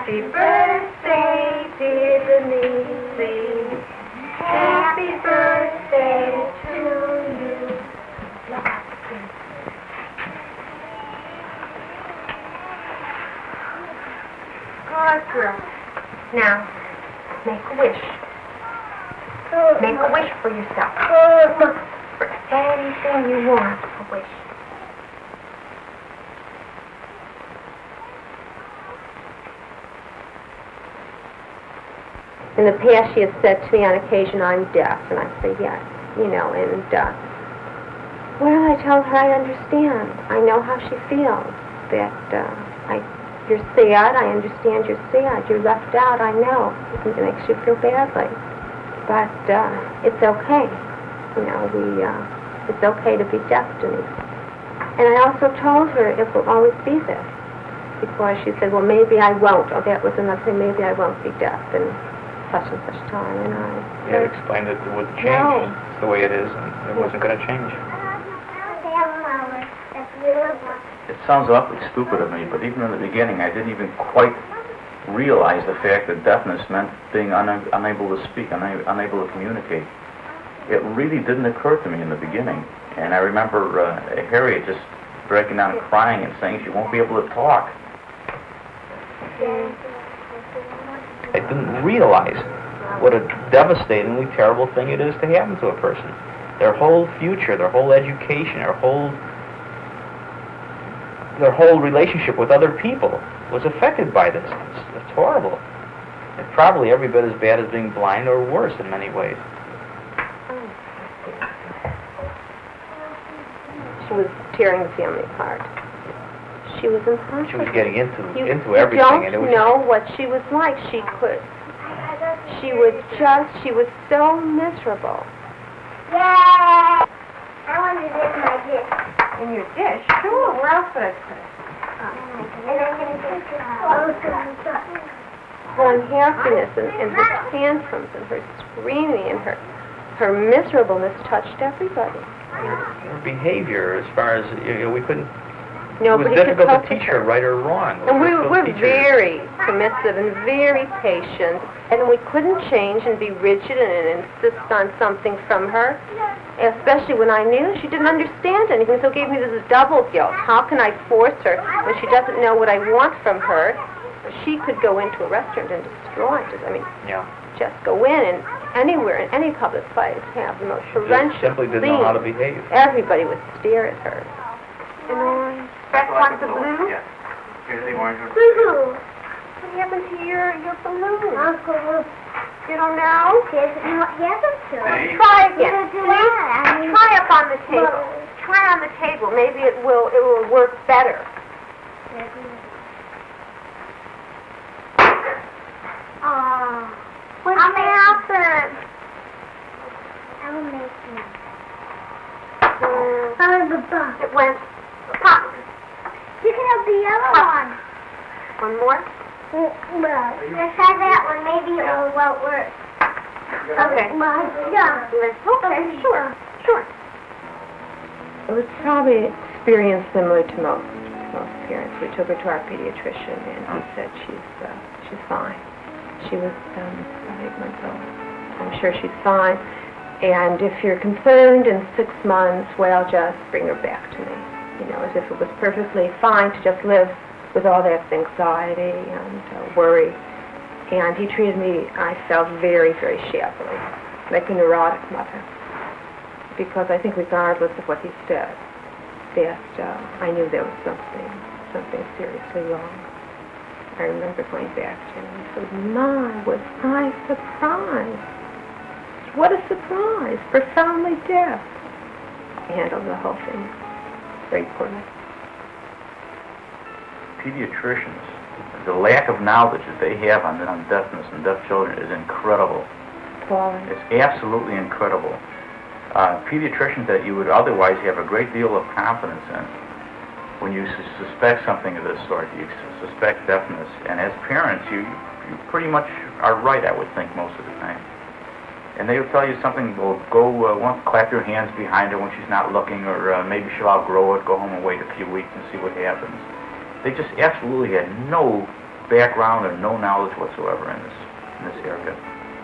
Happy birthday, dear Denise. Happy birthday to you. Good girl. Now, make a wish. Make a wish for yourself. For anything you want, a wish. In the past, she has said to me on occasion, I'm deaf, and I say, yes, you know, and, well, I tell her I understand. I know how she feels, that, you're sad, I understand you're sad, you're left out, I know. It makes you feel badly. But, it's okay. You know, it's okay to be deaf, Denise. And I also told her it will always be this. Because she said, well, maybe I won't. Oh, that was another thing, maybe I won't be deaf. And such and such time, and I... You had explained that it would change. No. It's the way it is, and it wasn't going to change. It sounds awfully stupid of me, but even in the beginning, I didn't even quite realize the fact that deafness meant being unable to speak, unable to communicate. It really didn't occur to me in the beginning. And I remember Harriet just breaking down and crying and saying she won't be able to talk. I didn't realize what a devastatingly terrible thing it is to happen to a person. Their whole future, their whole education, their whole relationship with other people was affected by this. It's horrible. It's probably every bit as bad as being blind or worse in many ways. She was tearing the family apart. She was impossible. She was getting into everything. You don't know what she was like. She was so miserable. Yeah! I want to dip my dish. In your dish? Sure. Where else would I put it? And I'm going to take it. Her unhappiness and her tantrums and her screaming and her miserableness touched everybody. Her behavior, as far as, we couldn't... Nobody it was difficult could to teach her right or wrong. And we're very submissive and very patient, and we couldn't change and be rigid and insist on something from her, especially when I knew she didn't understand anything, so it gave me this double guilt. How can I force her when she doesn't know what I want from her? She could go into a restaurant and destroy it. I mean, just go in and anywhere, in any public place, have the most horrendous simply didn't know how to behave. Everybody would stare at her. An orange. That one's the blue? Yeah. Here's the orange one. Blue. What happened to your balloon? Uncle, You don't know? he hasn't to. Try again. Please. Try up on the table. Try on the table. Maybe it will work better. What happened? I will make you. It went pop. You can have the yellow one. One more? Well, let's try that one. Maybe it will work. Okay. Yeah. Okay, sure. It was probably an experience similar to most parents. We took her to our pediatrician, and he said she's fine. She was 8 months old. I'm sure she's fine. And if you're concerned in 6 months, well, just bring her back to me. You know, as if it was perfectly fine to just live with all that anxiety and worry. And he treated me, I felt, very, very shabbily, like a neurotic mother. Because I think regardless of what he said, that I knew there was something seriously wrong. I remember going back to him and said, "My, was I surprised. What a surprise, profoundly deaf." He handled the whole thing very poorly. Pediatricians, the lack of knowledge that they have on deafness and deaf children is incredible. Appalling. It's absolutely incredible. Pediatricians that you would otherwise have a great deal of confidence in, when you suspect something of this sort, you suspect deafness, and as parents, you pretty much are right, I would think, most of the time. And they will tell you something, well, go, clap your hands behind her when she's not looking, or maybe she'll outgrow it, go home and wait a few weeks and see what happens. They just absolutely had no background and no knowledge whatsoever in this area.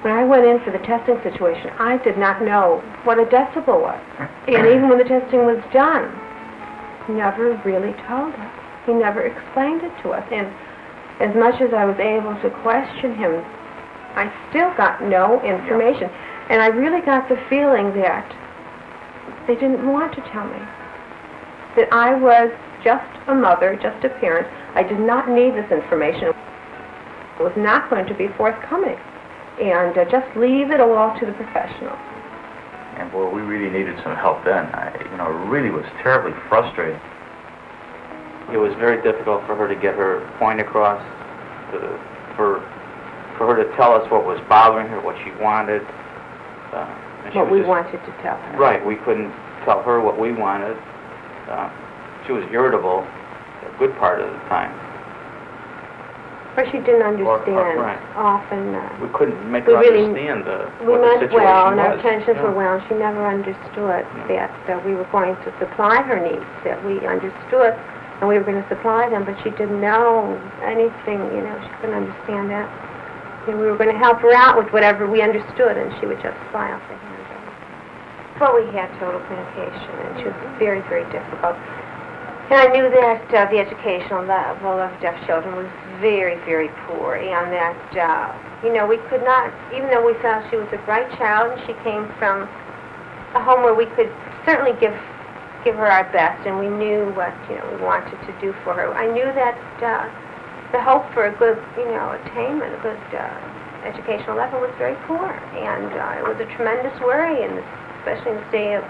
When I went in for the testing situation, I did not know what a decibel was. And even when the testing was done, he never really told us. He never explained it to us. And as much as I was able to question him, I still got no information. And I really got the feeling that they didn't want to tell me. That I was just a mother, just a parent. I did not need this information. It was not going to be forthcoming. And just leave it all to the professionals. And boy, we really needed some help then. It really was terribly frustrating. It was very difficult for her to get her point across, for her to tell us what was bothering her, what she wanted. What we wanted to tell her. Right, we couldn't tell her what we wanted. She was irritable a good part of the time. Or she didn't understand. Right. Often. We couldn't make her understand we what the meant situation well, and our was. intentions were well, and she never understood that we were going to supply her needs, that we understood, and we were going to supply them, but she didn't know anything, she couldn't understand that. And we were going to help her out with whatever we understood, and she would just fly off the handle. But we had total communication, and she was very, very difficult. And I knew that the educational level of deaf children was very, very poor, and that, we could not, even though we felt she was a bright child, and she came from a home where we could certainly give her our best, and we knew what, we wanted to do for her. I knew that the hope for a good, attainment, a good educational level was very poor, and it was a tremendous worry, especially in this day of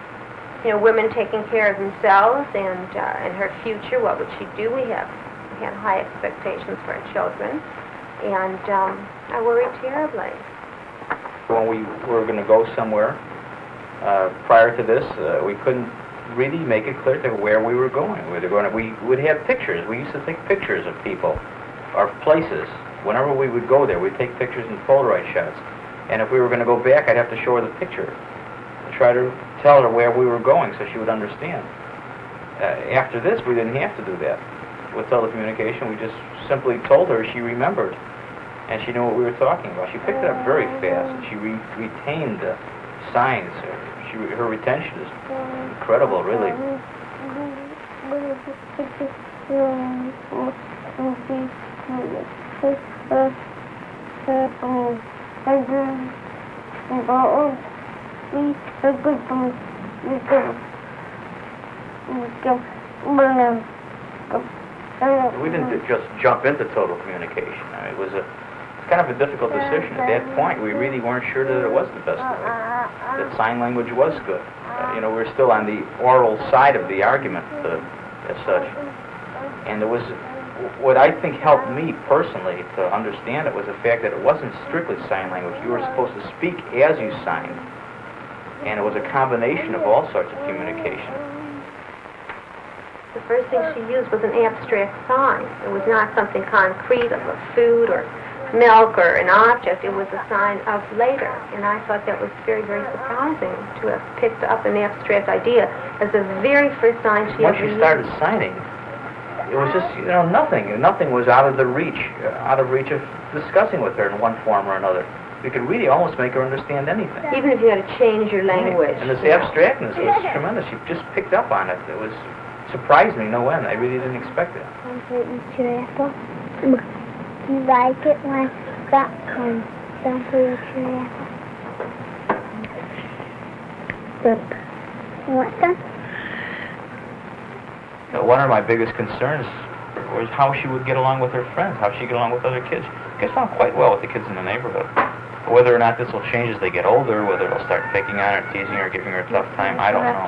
women taking care of themselves and her future. What would she do? We had high expectations for our children, and I worried terribly. When we were going to go somewhere, prior to this, we couldn't really make it clear to where we were going. We would have pictures. We used to take pictures of people, or places. Whenever we would go there, we'd take pictures and Polaroid shots. And if we were going to go back, I'd have to show her the picture. Try to tell her where we were going so she would understand. After this, we didn't have to do that. With telecommunication, we just simply told her she remembered, and she knew what we were talking about. She picked it up very fast, and she retained the signs. Her retention is incredible, really. We didn't just jump into total communication. It was kind of a difficult decision. At that point, we really weren't sure that it was the best way, that sign language was good. We were still on the oral side of the argument as such. And there was, what I think helped me personally to understand it was the fact that it wasn't strictly sign language. You were supposed to speak as you signed. And it was a combination of all sorts of communication. The first thing she used was an abstract sign. It was not something concrete of a food or milk or an object. It was a sign of later. And I thought that was very, very surprising to have picked up an abstract idea as the very first sign she Once ever she used. started signing, it was just, nothing. Nothing was out of reach of discussing with her in one form or another. You could really almost make her understand anything. Even if you had to change your language. And this abstractness was tremendous. She just picked up on it. It was surprised me no end. I really didn't expect it. You like it when that comes down to each other. What's that? One of my biggest concerns was how she would get along with her friends, how she'd get along with other kids. She gets along quite well with the kids in the neighborhood. Whether or not this will change as they get older, whether they'll start picking on her, teasing her, giving her a tough time, I don't know.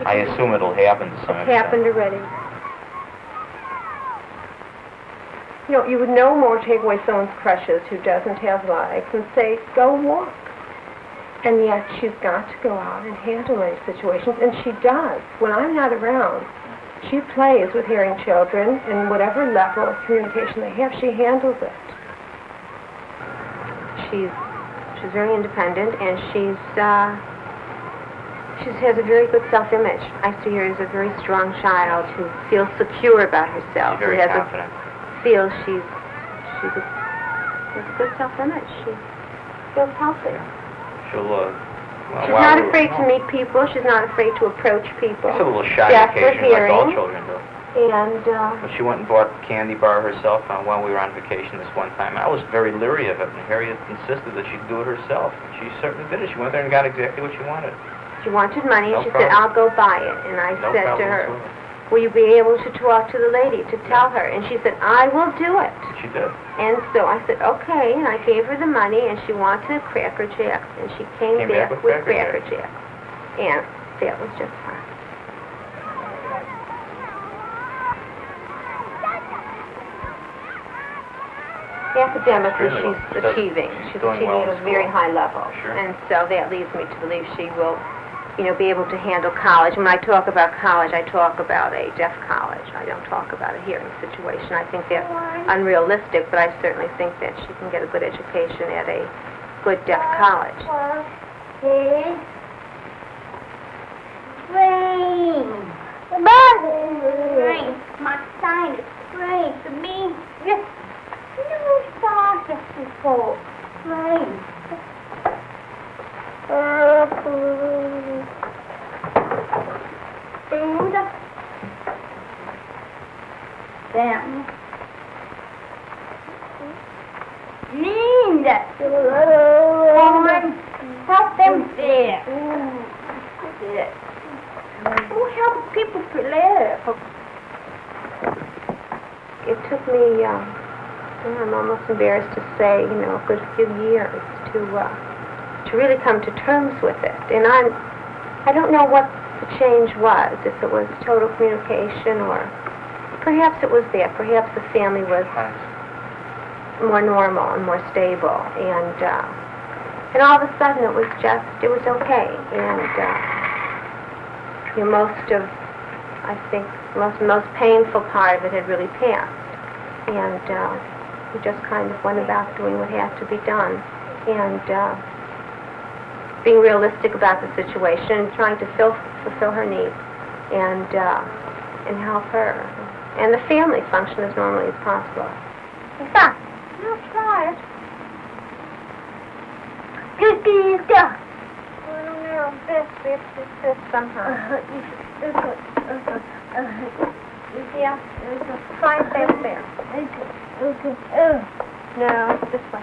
I assume it'll happen to some extent. It happened already. You would no more take away someone's crutches who doesn't have legs and say, go walk. And yet she's got to go out and handle many situations, and she does. When I'm not around, she plays with hearing children, and whatever level of communication they have, she handles it. She's very independent, and she has a very good self-image. I see her as a very strong child who feels secure about herself. She's very confident. Feels She has a good self-image. She feels healthy. She'll, well, She's not afraid to meet people. She's not afraid to approach people. She's a little shy Deaf for occasionally, like all hearing. children do. And, But she went and bought a candy bar herself while we were on vacation this one time. I was very leery of it, and Harriet insisted that she'd do it herself. She certainly did it. She went there and got exactly what she wanted. she wanted money, No and she said, problem. I'll go buy it. And I No said to problem her, whatsoever. will you be able to talk to the lady, to tell her? And she said, I will do it. She did. And so I said, okay, and I gave her the money, and she wanted Cracker Jacks, and she came back with Cracker Jacks. And that was just fine. Academically, Extremely well. she's achieving. She's doing achieving well at in a very school. high level. Sure. And so that leads me to believe she will, be able to handle college. When I talk about college, I talk about a deaf college. I don't talk about a hearing situation. I think that's unrealistic, but I certainly think that she can get a good education at a good deaf college. Rain. Rain. My sign is rain. To me, yes. No stars just before. Rain. And them. Linda. Help them there. Yes. Oh, help people to live. It took me, I'm almost embarrassed to say, a good few years to really come to terms with it. And I don't know what the change was, if it was total communication or perhaps it was that. Perhaps the family was more normal and more stable. And all of a sudden it was okay. And, the most painful part of it had really passed. And we just kind of went about doing what had to be done. And being realistic about the situation, trying to fulfill her needs and help her. And the family function as normally as possible. Stop. No, try it. This somehow. Yeah, try and stay there. No, this way.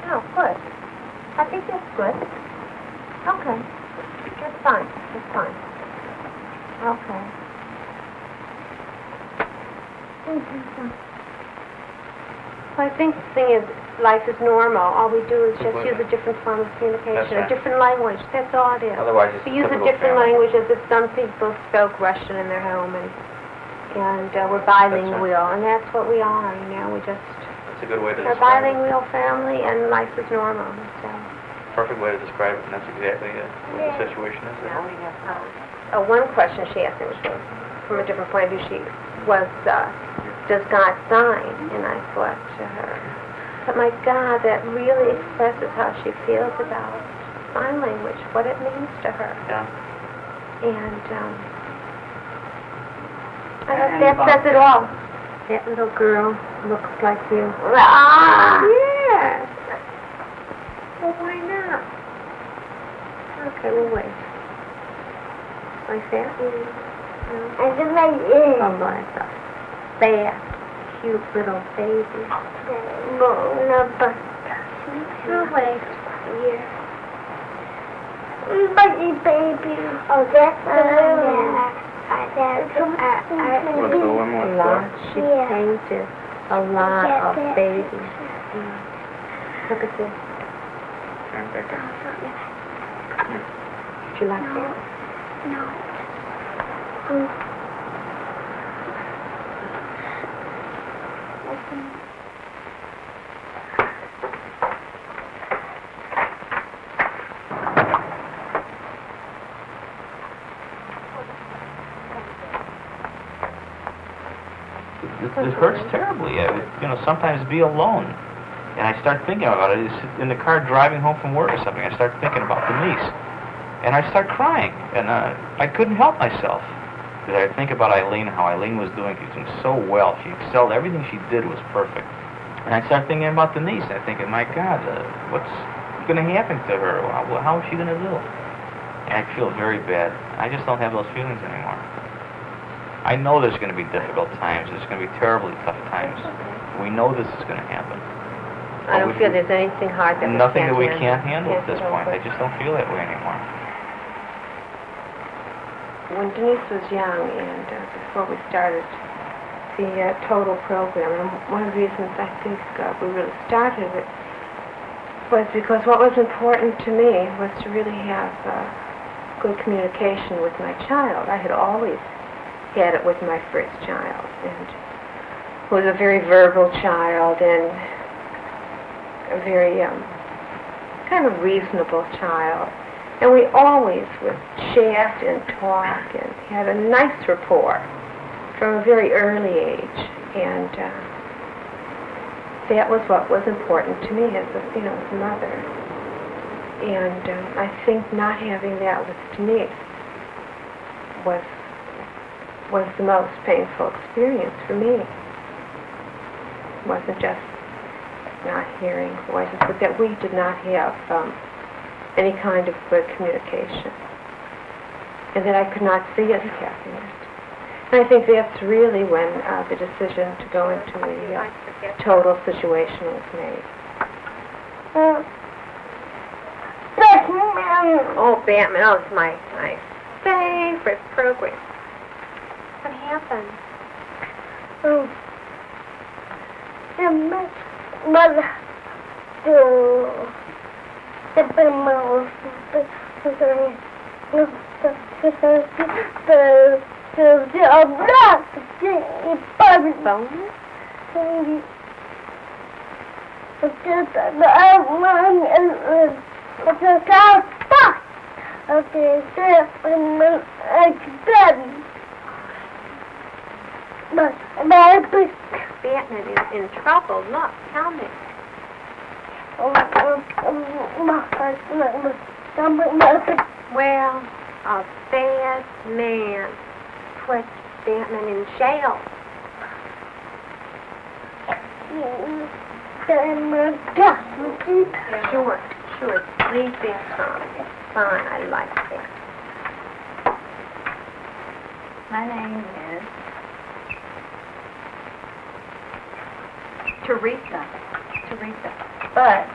Oh, good. I think that's good. Okay. That's fine. That's fine. Okay. Well, I think the thing is, life is normal. All we do is just use a different form of communication, That's right. a different language. That's all it is. Otherwise, it's We use a typical different family. language as if some people spoke Russian in their home, and we're bilingual, and that's what we are. We just That's a good way to we're a describe it. bilingual family, and life is normal. So. Perfect way to describe it, and that's exactly what the situation is. Now we have one question she asked me, which was from a different point of view. She was, does God sign? And I thought to her, but my God, that really expresses how she feels about sign language, what it means to her. Yeah. And I thought that says it all. That little girl looks like you. Ah! Yes. Well, why not? Okay, we'll wait. Like that? No. I just like it. Oh, boy, it's a fat, cute little baby. No, but We'll wait. yeah. Baby. Oh, that's the Let's go one more A lot. She Yeah. painted a lot Yeah, of that- babies. Look at this. Turn back up. Did you like that? No. It hurts terribly. Sometimes be alone. And I start thinking about it. It's in the car driving home from work or something. I start thinking about Denise. And I start crying. And I couldn't help myself. Because I think about Eileen, how Eileen was doing. She was doing so well. She excelled. Everything she did was perfect. And I start thinking about Denise. I think, my God, what's going to happen to her? How is she going to do? And I feel very bad. I just don't have those feelings anymore. I know there's going to be difficult times. There's going to be terribly tough times. We know this is going to happen. I don't feel there's anything hard that Nothing that we can't can't handle at this point. I just don't feel that way anymore. When Denise was young and before we started the total program, and one of the reasons I think we really started it was because what was important to me was to really have good communication with my child. I had always had it with my first child, and was a very verbal child and a very kind of reasonable child. And we always would chat and talk and had a nice rapport from a very early age. And that was what was important to me as a mother. And I think not having that with Denise was the most painful experience for me. It wasn't just not hearing voices, but that we did not have any kind of good communication, and that I could not see us having it. And I think that's really when the decision to go into a total situation was made. Batman. Oh, Batman! Oh, it's my favorite program. What happened? Mother, Batman is in trouble. Look, tell me. Well, a bad man put Batman in jail. Sure. Leave that on. It's fine. I like that. My name is Teresa. But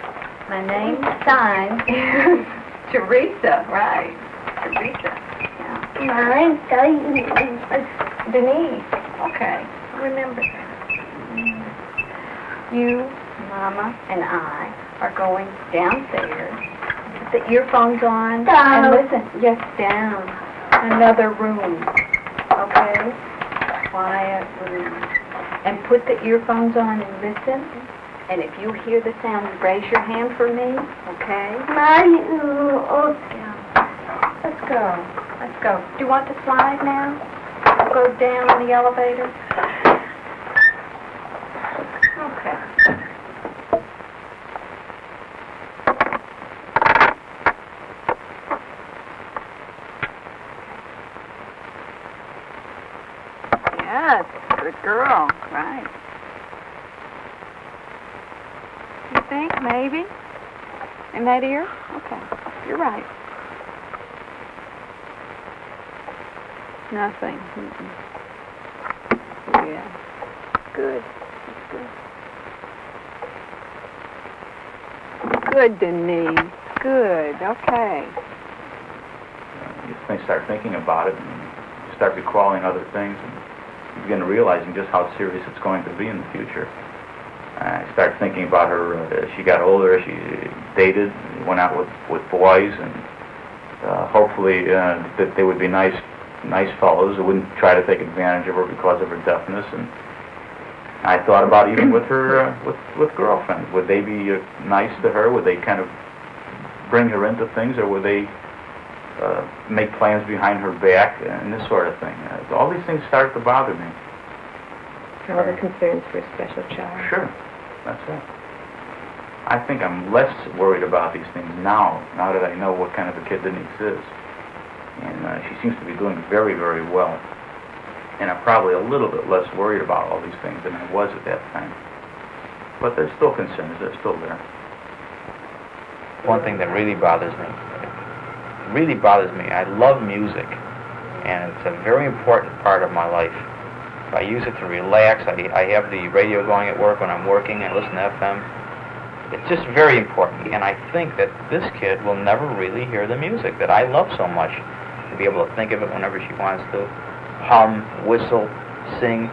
my name sign is Teresa, right? Teresa. Yeah. Denise. Okay. Remember that. You, Mama, and I are going downstairs. Put the earphones on and listen. Yes, down. Another room. Okay? Quiet room. And put the earphones on and listen. And if you hear the sound, raise your hand for me, okay? Yeah. Let's go. Do you want to slide now? Go down in the elevator? Okay. Yes, good girl, right. You think, maybe? In that ear? Okay, you're right. Nothing. Yeah. Good. Good, Denise. Good, okay. You start thinking about it and you start recalling other things and you begin realizing just how serious it's going to be in the future. I started thinking about her as she got older, as she dated, went out with boys, and hopefully that they would be nice fellows who wouldn't try to take advantage of her because of her deafness. And I thought about even with her, with girlfriends. Would they be nice to her? Would they kind of bring her into things, or would they make plans behind her back and this sort of thing? All these things started to bother me. All the concerns for a special child. Sure, that's it. I think I'm less worried about these things now that I know what kind of a kid Denise is. And she seems to be doing very, very well. And I'm probably a little bit less worried about all these things than I was at that time. But there's still concerns, they're still there. One thing that really bothers me, I love music, and it's a very important part of my life. I use it to relax. I have the radio going at work when I'm working. I listen to FM. It's just very important, and I think that this kid will never really hear the music that I love so much, to be able to think of it whenever she wants to, hum, whistle, sing.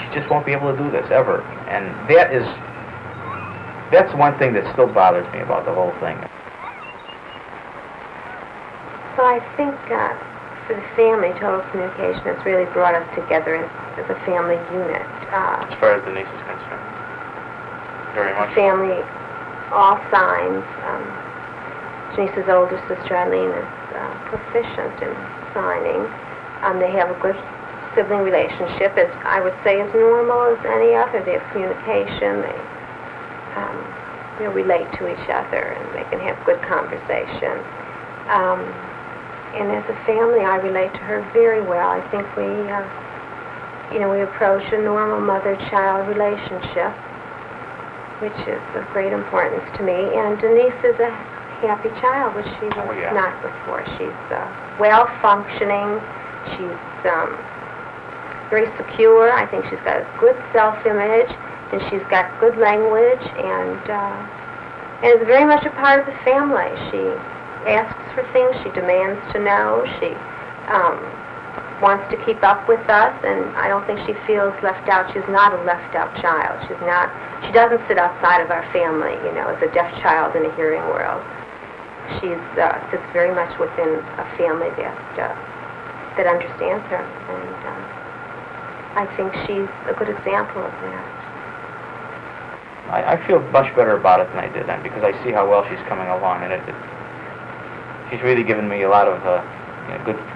She just won't be able to do this, ever. And that's one thing that still bothers me about the whole thing. So I think for the family, total communication has really brought us together as a family unit. As far as Denise is concerned. Very much. Family, all signs. Denise's older sister, Eileen, is proficient in signing. They have a good sibling relationship, as I would say as normal as any other. They have communication. They relate to each other, and they can have good conversation. And as a family, I relate to her very well. I think we approach a normal mother-child relationship, which is of great importance to me. And Denise is a happy child, which she was not before. She's well-functioning. She's very secure. I think she's got a good self-image, and she's got good language, and is very much a part of the family. She asks for things. She demands to know. She wants to keep up with us, and I don't think she feels left out. She's not a left-out child. She doesn't sit outside of our family, as a deaf child in a hearing world. She sits very much within a family that understands her, and I think she's a good example of that. I feel much better about it than I did then, because I see how well she's coming along, and she's really given me a lot of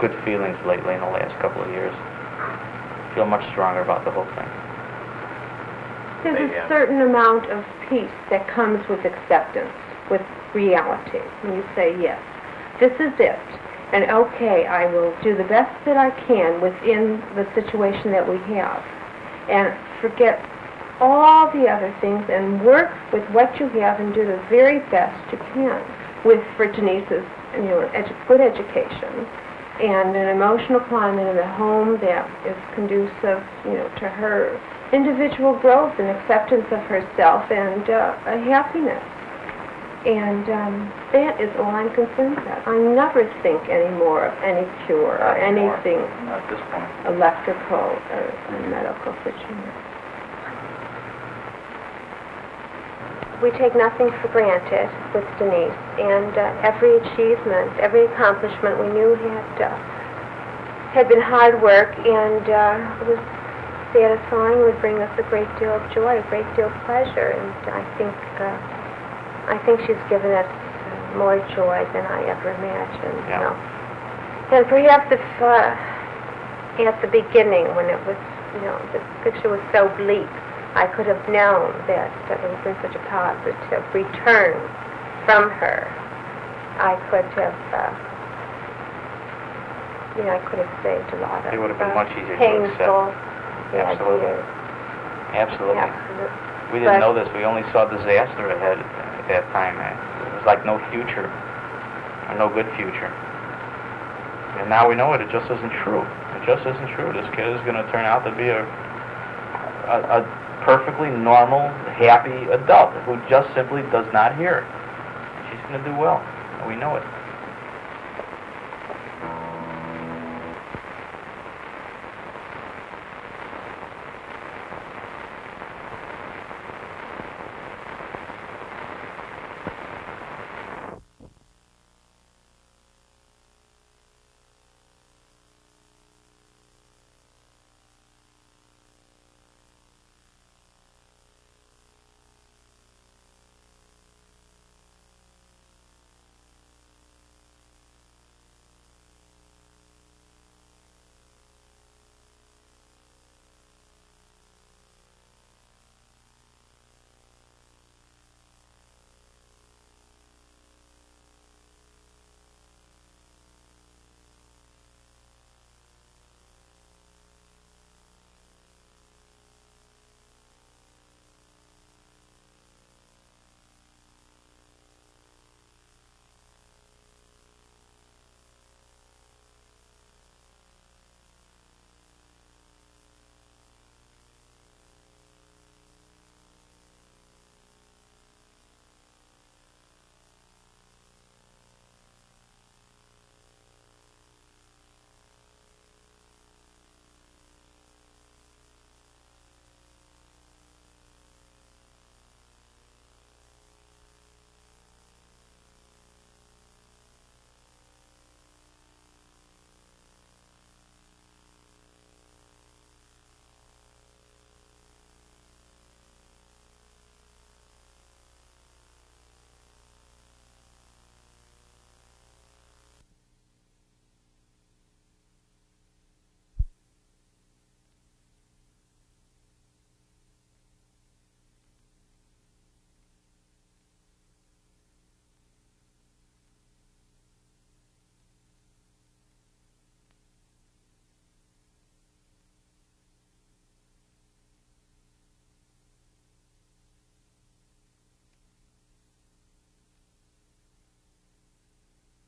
good feelings lately in the last couple of years. I feel much stronger about the whole thing. There's a certain amount of peace that comes with acceptance, with reality. When you say, yes, this is it, and okay, I will do the best that I can within the situation that we have, and forget all the other things and work with what you have and do the very best you can for Denise's good education and an emotional climate in the home that is conducive to her individual growth and acceptance of herself and a happiness. And that is all I'm concerned about. I never think anymore of any cure or anything Not at this point. electrical or medical situation. We take nothing for granted with Denise, and every achievement, every accomplishment we knew had been hard work, and it was satisfying, would bring us a great deal of joy, a great deal of pleasure, and I think she's given us more joy than I ever imagined. Yeah. And perhaps if at the beginning, when it was, the picture was so bleak, I could have known that there was such a positive return from her. I could have, I could have saved a lot of It would have been much easier to painful Absolutely. ideas. Absolutely. Absolutely. We didn't know this. We only saw disaster ahead at that time. It was like no future, or no good future. And now we know it. It just isn't true. It just isn't true. This kid is going to turn out to be a perfectly normal, happy adult who just simply does not hear. She's going to do well. We know it.